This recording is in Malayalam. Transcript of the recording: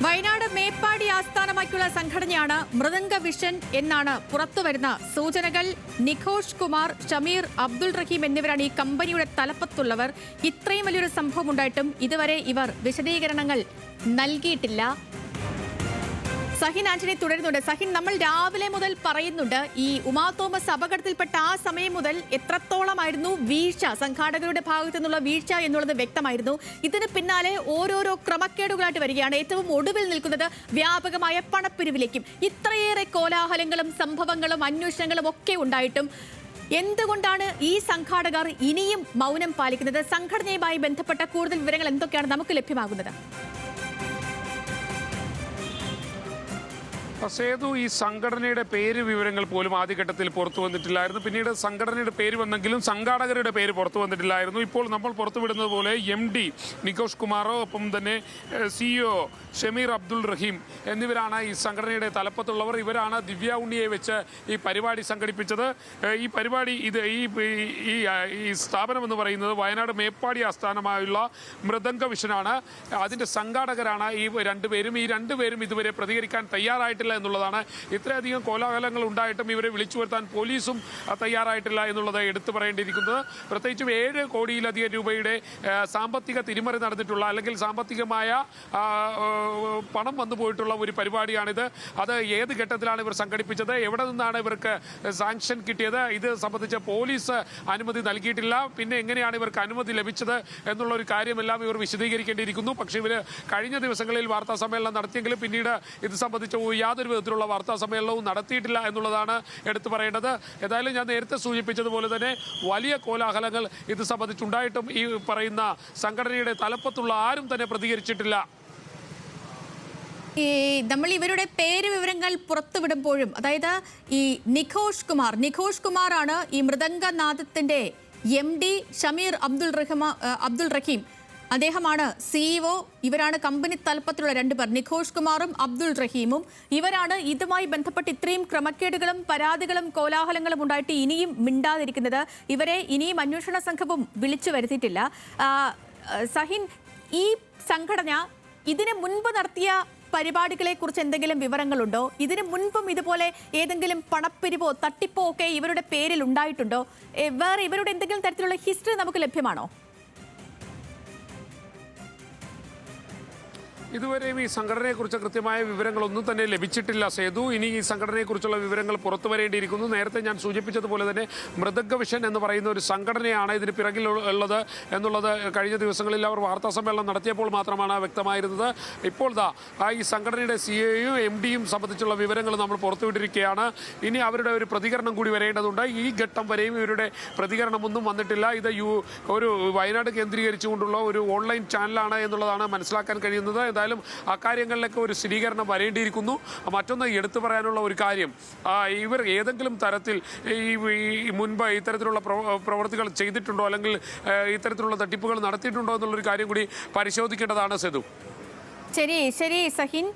വയനാട് മേപ്പാടി ആസ്ഥാനമാക്കിയുള്ള സംഘടനയാണ് മൃദംഗ വിഷൻ എന്നാണ് പുറത്തുവരുന്ന സൂചനകൾ. നിഘോഷ് കുമാർ, ഷമീർ, അബ്ദുൾ റഹീം എന്നിവരാണ് ഈ കമ്പനിയുടെ തലപ്പത്തുള്ളവർ. ഇത്രയും വലിയൊരു സംഭവം ഉണ്ടായിട്ടും ഇതുവരെ ഇവർ വിശദീകരണങ്ങൾ നൽകിയിട്ടില്ല. സഹിൻ ആന്റണി തുടരുന്നുണ്ട്. സഹിൻ, നമ്മൾ രാവിലെ മുതൽ പറയുന്നുണ്ട് ഈ ഉമാ തോമസ് അപകടത്തിൽപ്പെട്ട ആ സമയം മുതൽ എത്രത്തോളമായിരുന്നു വീഴ്ച, സംഘാടകരുടെ ഭാഗത്തു നിന്നുള്ള വീഴ്ച എന്നുള്ളത് വ്യക്തമായിരുന്നു. ഇതിന് പിന്നാലെ ഓരോരോ ക്രമക്കേടുകളായിട്ട് വരികയാണ്. ഏറ്റവും ഒടുവിൽ നിൽക്കുന്നത് വ്യാപകമായ പണപ്പിരിവിലേക്കും. ഇത്രയേറെ കോലാഹലങ്ങളും സംഭവങ്ങളും അന്വേഷണങ്ങളും ഒക്കെ ഉണ്ടായിട്ടും എന്തുകൊണ്ടാണ് ഈ സംഘാടകർ ഇനിയും മൗനം പാലിക്കുന്നത്? സംഘടനയുമായി ബന്ധപ്പെട്ട കൂടുതൽ വിവരങ്ങൾ എന്തൊക്കെയാണ് നമുക്ക് ലഭ്യമാകുന്നത്? സേതു, ഈ സംഘടനയുടെ പേര് വിവരങ്ങൾ പോലും ആദ്യഘട്ടത്തിൽ പുറത്തു വന്നിട്ടില്ലായിരുന്നു. പിന്നീട് സംഘടനയുടെ പേര് വന്നെങ്കിലും സംഘാടകരുടെ പേര് പുറത്തു വന്നിട്ടില്ലായിരുന്നു. ഇപ്പോൾ നമ്മൾ പുറത്തുവിടുന്നത് പോലെ MD നിഘോഷ് കുമാറോ ഒപ്പം തന്നെ CEO ഷമീർ അബ്ദുൾ റഹീം എന്നിവരാണ് ഈ സംഘടനയുടെ തലപ്പത്തുള്ളവർ. ഇവരാണ് ദിവ്യ ഉണ്ണിയെ വെച്ച് ഈ പരിപാടി സംഘടിപ്പിച്ചത്. ഈ പരിപാടി ഈ സ്ഥാപനം എന്ന് പറയുന്നത് വയനാട് മേപ്പാടി ആസ്ഥാനമായുള്ള മൃദംഗ വിഷനാണ്. അതിൻ്റെ സംഘാടകരാണ് ഈ രണ്ടുപേരും. ഈ രണ്ടുപേരും ഇതുവരെ പ്രതികരിക്കാൻ തയ്യാറായിട്ടില്ല എന്നുള്ളതാണ്. ഇത്രയധികം കോലാഹലങ്ങൾ ഉണ്ടായിട്ടും ഇവരെ വിളിച്ചു വരുത്താൻ പോലീസും തയ്യാറായിട്ടില്ല എന്നുള്ളത് എടുത്തു പറയേണ്ടിയിരിക്കുന്നത്. പ്രത്യേകിച്ചും 7 കോടിയിലധികം രൂപയുടെ സാമ്പത്തിക തിരിമറി നടന്നിട്ടുള്ള അല്ലെങ്കിൽ സാമ്പത്തികമായ പണം വന്നു പോയിട്ടുള്ള ഒരു പരിപാടിയാണിത്. അത് ഏത് ഘട്ടത്തിലാണ് ഇവർ സംഘടിപ്പിച്ചത്, എവിടെ നിന്നാണ് ഇവർക്ക് സാങ്ഷൻ കിട്ടിയത്, ഇത് സംബന്ധിച്ച് പോലീസ് അനുമതി നൽകിയിട്ടില്ല. പിന്നെ എങ്ങനെയാണ് ഇവർക്ക് അനുമതി ലഭിച്ചത് എന്നുള്ള ഒരു കാര്യമെല്ലാം ഇവർ വിശദീകരിക്കേണ്ടിയിരിക്കുന്നു. പക്ഷേ ഇവർ കഴിഞ്ഞ ദിവസങ്ങളിൽ വാർത്താ സമ്മേളനം നടത്തിയെങ്കിലും പിന്നീട് ഇത് സംബന്ധിച്ച് യാതൊരു വിധത്തിലുള്ള വാർത്താ സമ്മേളനവും നടത്തിയിട്ടില്ല എന്നുള്ളതാണ് എടുത്തു പറയേണ്ടത്. ഏതായാലും ഞാൻ നേരത്തെ സൂചിപ്പിച്ചതുപോലെ തന്നെ വലിയ കോലാഹലങ്ങൾ ഇത് സംബന്ധിച്ചുണ്ടായിട്ടും ഈ പറയുന്ന സംഘടനയുടെ തലപ്പത്തുള്ള ആരും തന്നെ പ്രതികരിച്ചിട്ടില്ല. നമ്മൾ ഇവരുടെ പേര് വിവരങ്ങൾ പുറത്തുവിടുമ്പോഴും, അതായത് ഈ നിഘോഷ് കുമാറാണ് ഈ മൃദംഗനാദത്തിന്റെ MD, ഷമീർ അബ്ദുൾ റഹീം അദ്ദേഹമാണ് CEO. ഇവരാണ് കമ്പനി തലപ്പത്തിലുള്ള 2 പേർ, നിഘോഷ് കുമാറും അബ്ദുൾ റഹീമും. ഇവരാണ് ഇതുമായി ബന്ധപ്പെട്ട് ഇത്രയും ക്രമക്കേടുകളും പരാതികളും കോലാഹലങ്ങളും ഉണ്ടായിട്ട് ഇനിയും മിണ്ടാതിരിക്കുന്നത്. ഇവരെ ഇനിയും അന്വേഷണ സംഘവും വിളിച്ചു വരുത്തിയിട്ടില്ല. സഹിൻ, ഈ സംഘടന ഇതിന് മുൻപ് നടത്തിയ പരിപാടികളെ കുറിച്ച് എന്തെങ്കിലും വിവരങ്ങളുണ്ടോ? ഇതിനു മുൻപും ഇതുപോലെ ഏതെങ്കിലും പണപ്പിരിവോ തട്ടിപ്പോ ഒക്കെ ഇവരുടെ പേരിൽ ഉണ്ടായിട്ടുണ്ടോ? വേറെ ഇവരുടെ എന്തെങ്കിലും തരത്തിലുള്ള ഹിസ്റ്ററി നമുക്ക് ലഭ്യമാണോ? ഇതുവരെയും ഈ സംഘടനയെക്കുറിച്ച് കൃത്യമായ വിവരങ്ങളൊന്നും തന്നെ ലഭിച്ചിട്ടില്ല സേതു. ഇനി ഈ സംഘടനയെക്കുറിച്ചുള്ള വിവരങ്ങൾ പുറത്തു വരേണ്ടിയിരിക്കുന്നു. നേരത്തെ ഞാൻ സൂചിപ്പിച്ചതുപോലെ തന്നെ മൃദംഗ വിഷൻ എന്ന് പറയുന്ന ഒരു സംഘടനയാണ് ഇതിന് പിറകിലുള്ളത് എന്നുള്ളത് കഴിഞ്ഞ ദിവസങ്ങളിൽ അവർ വാർത്താ സമ്മേളനം നടത്തിയപ്പോൾ മാത്രമാണ് വ്യക്തമായിരുന്നത്. ഇപ്പോൾ ഈ സംഘടനയുടെ CEOയും MDയും സംബന്ധിച്ചുള്ള വിവരങ്ങൾ നമ്മൾ പുറത്തുവിട്ടിരിക്കുകയാണ്. ഇനി അവരുടെ ഒരു പ്രതികരണം കൂടി വരേണ്ടതുണ്ട്. ഈ ഘട്ടം വരെയും ഇവരുടെ പ്രതികരണമൊന്നും വന്നിട്ടില്ല. ഇത് ഒരു വയനാട് കേന്ദ്രീകരിച്ചുകൊണ്ടുള്ള ഒരു ഓൺലൈൻ ചാനലാണ് എന്നുള്ളതാണ് മനസ്സിലാക്കാൻ കഴിയുന്നത്. എന്തായാലും അക്കാര്യങ്ങളിലൊക്കെ ഒരു സ്ഥിരീകരണം വരേണ്ടിയിരിക്കുന്നു. മറ്റൊന്ന് എടുത്തു പറയാനുള്ള ഒരു കാര്യം, ഇവർ ഏതെങ്കിലും തരത്തിൽ ഈ മുൻപ് ഇത്തരത്തിലുള്ള പ്രവൃത്തികൾ ചെയ്തിട്ടുണ്ടോ അല്ലെങ്കിൽ ഇത്തരത്തിലുള്ള തട്ടിപ്പുകൾ നടത്തിയിട്ടുണ്ടോ എന്നുള്ളൊരു കാര്യം കൂടി പരിശോധിക്കേണ്ടതാണ് സേതു. ശരി സഹിൻ.